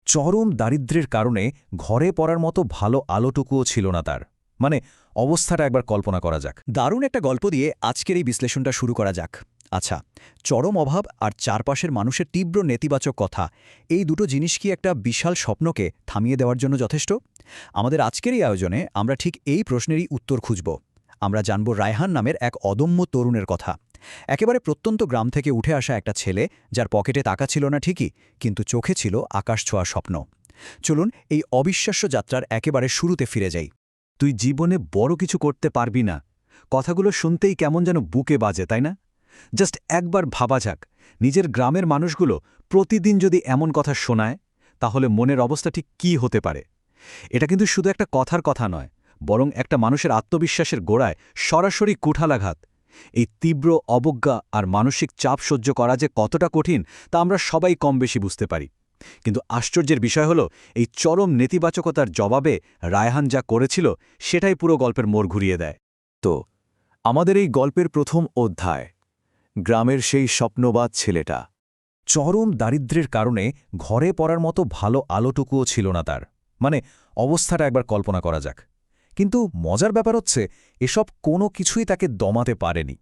চরম দারিদ্র্যের কারণে ঘরে পড়ার মতো ভালো আলোটুকুও ছিল না তার। মানে অবস্থাটা একবার কল্পনা করা যাক। দারুণ একটা গল্প দিয়ে আজকের এই বিশ্লেষণটা শুরু করা যাক। আচ্ছা, চরম অভাব আর চারপাশের মানুষের তীব্র নেতিবাচক কথা, এই দুটো জিনিস কি একটা বিশাল স্বপ্নকে থামিয়ে দেওয়ার জন্য যথেষ্ট? আমাদের আজকের এই আয়োজনে আমরা ঠিক এই প্রশ্নেরই উত্তর খুঁজব। আমরা জানব রায়হান নামের এক অদম্য তরুণের কথা। একেবারে প্রত্যন্ত গ্রাম থেকে উঠে আসা একটা ছেলে, যার পকেটে টাকা ছিল না ঠিকই, কিন্তু চোখে ছিল আকাশ ছোঁয়া স্বপ্ন। চলুন এই অবিশ্বাস্য যাত্রার একেবারে শুরুতে ফিরে যাই। তুই জীবনে বড় কিছু করতে পারবি না, কথাগুলো শুনতেই কেমন যেন বুকে বাজে, তাই না? জাস্ট একবার ভাবা যাক, নিজের গ্রামের মানুষগুলো প্রতিদিন যদি এমন কথা শোনায়, তাহলে মনের অবস্থা ঠিক কী হতে পারে। এটা কিন্তু শুধু একটা কথার কথা নয়, বরং একটা মানুষের আত্মবিশ্বাসের গোড়ায় সরাসরি কুঠালাঘাত। এই তীব্র অবজ্ঞা আর মানসিক চাপ সহ্য করা যে কতটা কঠিন, তা আমরা সবাই কম বেশি বুঝতে পারি। কিন্তু আশ্চর্যের বিষয় হল, এই চরম নেতিবাচকতার জবাবে রায়হান যা করেছিল, সেটাই পুরো গল্পের মোড় ঘুরিয়ে দেয়। তো আমাদের এই গল্পের প্রথম অধ্যায়, গ্রামের সেই স্বপ্নবাদ ছেলেটা। চরম দারিদ্র্যের কারণে ঘরে পড়ার মতো ভালো আলোটুকুও ছিল না তার। মানে অবস্থাটা একবার কল্পনা করা যাক। কিন্তু মজার ব্যাপার হচ্ছে, এসব কোনো কিছুই তাকে দমাতে পারেনি।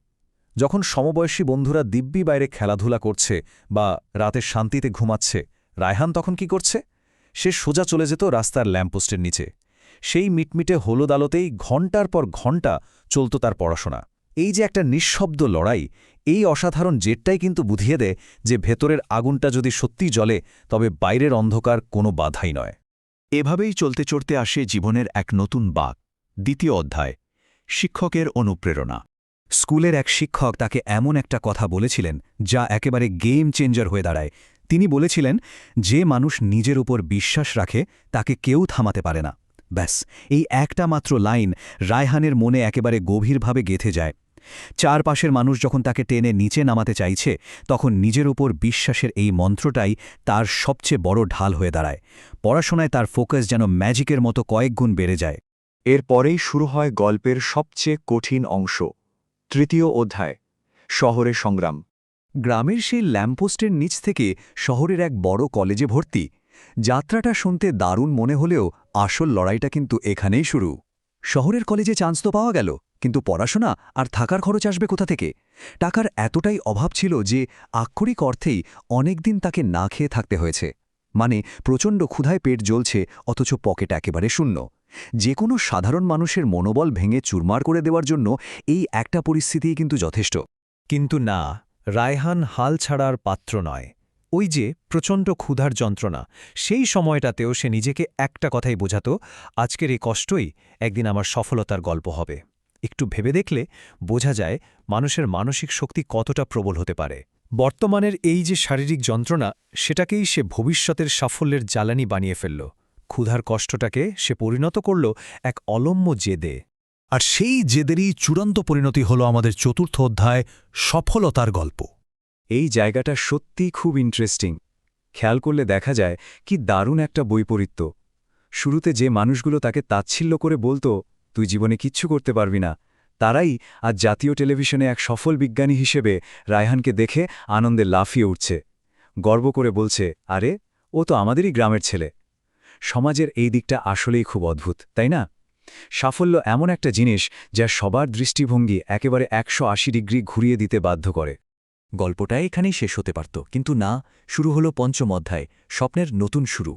যখন সমবয়সী বন্ধুরা দিব্যি বাইরে খেলাধুলা করছে বা রাতের শান্তিতে ঘুমাচ্ছে, রায়হান তখন কি করছে? সে সোজা চলে যেত রাস্তার ল্যাম্পপোস্টের নিচে। সেই মিটমিটে হলুদ আলোতেই ঘণ্টার পর ঘণ্টা চলত তার পড়াশোনা। এই যে একটা নিঃশব্দ লড়াই, এই অসাধারণ জেদটাই কিন্তু বুঝিয়ে দেয় যে ভেতরের আগুনটা যদি সত্যিই জ্বলে, তবে বাইরের অন্ধকার কোনো বাধাই নয়। এভাবেই চলতে চলতে আসে জীবনের এক নতুন বাঁক। দ্বিতীয় অধ্যায়, শিক্ষকের অনুপ্রেরণা। স্কুলের এক শিক্ষক তাকে এমন একটা কথা বলেছিলেন, যা একেবারে গেম চেঞ্জার হয়ে দাঁড়ায়। তিনি বলেছিলেন, যে মানুষ নিজের উপর বিশ্বাস রাখে তাকে কেউ থামাতে পারে না। ব্যাস, এই একটা মাত্র লাইন রায়হানের মনে একেবারে গভীরভাবে গেঁথে যায়। চারপাশের মানুষ যখন তাকে টেনে নিচে নামাতে চাইছে, তখন নিজের উপর বিশ্বাসের এই মন্ত্রটাই তার সবচেয়ে বড় ঢাল হয়ে দাঁড়ায়। পড়াশোনায় তার ফোকাস যেন ম্যাজিকের মতো কয়েক গুণ বেড়ে যায়। এরপরেই শুরু হয় গল্পের সবচেয়ে কঠিন অংশ, তৃতীয় অধ্যায়, শহরের সংগ্রাম। গ্রামের সেই ল্যাম্পপোস্টের নিচ থেকে শহরের এক বড় কলেজে ভর্তি। যাত্রাটা শুনতে দারুণ মনে হলেও আসল লড়াইটা কিন্তু এখানেই শুরু। শহরের কলেজে চান্স তো পাওয়া গেল, কিন্তু পড়াশোনা আর থাকার খরচ আসবে কোথা থেকে? টাকার এতটাই অভাব ছিল যে আক্ষরিক অর্থেই অনেকদিন তাকে না খেয়ে থাকতে হয়েছে। মানে প্রচণ্ড ক্ষুধায় পেট জ্বলছে, অথচ পকেট একেবারে শূন্য। যে কোনো সাধারণ মানুষের মনোবল ভেঙে চুরমার করে দেওয়ার জন্য এই একটা পরিস্থিতিই কিন্তু যথেষ্ট। কিন্তু না, রায়হান হাল ছাড়ার পাত্র নয়। ওই যে প্রচণ্ড ক্ষুধার যন্ত্রণা, সেই সময়টাতেও সে নিজেকে একটা কথাই বোঝাত, আজকের এই কষ্টই একদিন আমার সফলতার গল্প হবে। একটু ভেবে দেখলে বোঝা যায় মানুষের মানসিক শক্তি কতটা প্রবল হতে পারে। বর্তমানের এই যে শারীরিক যন্ত্রণা, সেটাকেই সে ভবিষ্যতের সাফল্যের জ্বালানি বানিয়ে ফেলল। ক্ষুধার কষ্টটাকে সে পরিণত করল এক অলম্য জেদে। আর সেই জেদেরই চূড়ান্ত পরিণতি হল আমাদের চতুর্থ অধ্যায়, সফলতার গল্প। এই জায়গাটা সত্যিই খুব ইন্টারেস্টিং। খেয়াল করলে দেখা যায় কি দারুণ একটা বৈপরীত্য। শুরুতে যে মানুষগুলো তাকে তাচ্ছিল্য করে বলতো, তুই জীবনে কিচ্ছু করতে পারবি না, তারাই আজ জাতীয় টেলিভিশনে এক সফল বিজ্ঞানী হিসেবে রায়হানকে দেখে আনন্দে লাফিয়ে উঠছে। গর্ব করে বলছে, আরে ও তো আমাদেরই গ্রামের ছেলে। সমাজের এই দিকটা আসলেই খুব অদ্ভুত, তাই না? সাফল্য এমন একটা জিনিস যা সবার দৃষ্টিভঙ্গি একেবারে 180 ডিগ্রি ঘুরিয়ে দিতে বাধ্য করে। গল্পটা এখানেই শেষ হতে পারত, কিন্তু না, শুরু হলো পঞ্চম অধ্যায়, স্বপ্নের নতুন শুরু।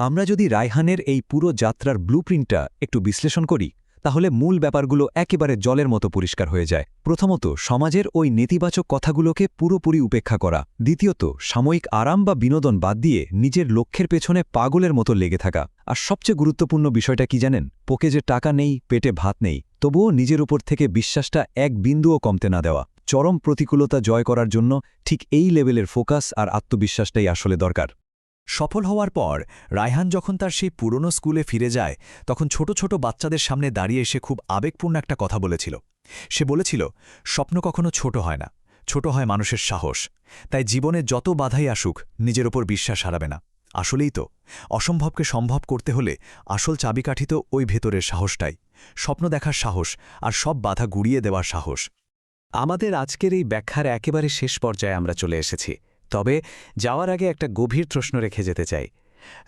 আমরা যদি রায়হানের এই পুরো যাত্রার ব্লুপ্রিন্টটা একটু বিশ্লেষণ করি, তাহলে মূল ব্যাপারগুলো একেবারে জলের মতো পরিষ্কার হয়ে যায়। প্রথমত, সমাজের ওই নেতিবাচক কথাগুলোকে পুরোপুরি উপেক্ষা করা। দ্বিতীয়ত, সাময়িক আরাম বা বিনোদন বাদ দিয়ে নিজের লক্ষ্যের পেছনে পাগলের মতো লেগে থাকা। আর সবচেয়ে গুরুত্বপূর্ণ বিষয়টা কি জানেন? পকেটে টাকা নেই, পেটে ভাত নেই, তবুও নিজের উপর থেকে বিশ্বাসটা এক বিন্দুও কমতে না দেওয়া। চরম প্রতিকূলতা জয় করার জন্য ঠিক এই লেভেলের ফোকাস আর আত্মবিশ্বাসটাই আসলে দরকার। সফল হওয়ার পর রায়হান যখন তার সেই পুরনো স্কুলে ফিরে যায়, তখন ছোট ছোট বাচ্চাদের সামনে দাঁড়িয়ে এসে খুব আবেগপূর্ণ একটা কথা বলেছিল। সে বলেছিল, স্বপ্ন কখনো ছোট হয় না, ছোট হয় মানুষের সাহস। তাই জীবনে যত বাধাই আসুক, নিজের ওপর বিশ্বাস হারাবে না। আসলেই তো, অসম্ভবকে সম্ভব করতে হলে আসল চাবিকাঠি তো ওই ভেতরের সাহসটাই। স্বপ্ন দেখার সাহস আর সব বাধা গুড়িয়ে দেওয়ার সাহস। আমাদের আজকের এই ব্যাখ্যার একেবারে শেষ পর্যায়ে আমরা চলে এসেছি। তবে যাওয়ার আগে একটা গভীর প্রশ্ন রেখে যেতে চাই।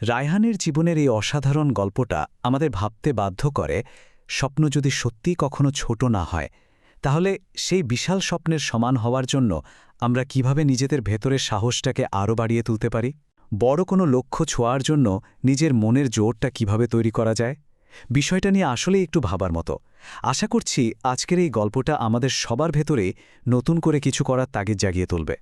রায়হানের জীবনের এই অসাধারণ গল্পটা আমাদের ভাবতে বাধ্য করে, স্বপ্ন যদি সত্যিই কখনো ছোট না হয়, তাহলে সেই বিশাল স্বপ্নের সমান হওয়ার জন্য আমরা কিভাবে নিজেদের ভেতরের সাহসটাকে আরও বাড়িয়ে তুলতে পারি? বড় কোনো লক্ষ্য ছোঁয়ার জন্য নিজের মনের জোরটা কিভাবে তৈরি করা যায়? বিষয়টা নিয়ে আসলেই একটু ভাবার মতো। আশা করছি আজকের এই গল্পটা আমাদের সবার ভেতরে নতুন করে কিছু করার তাগিদ জাগিয়ে তুলবে।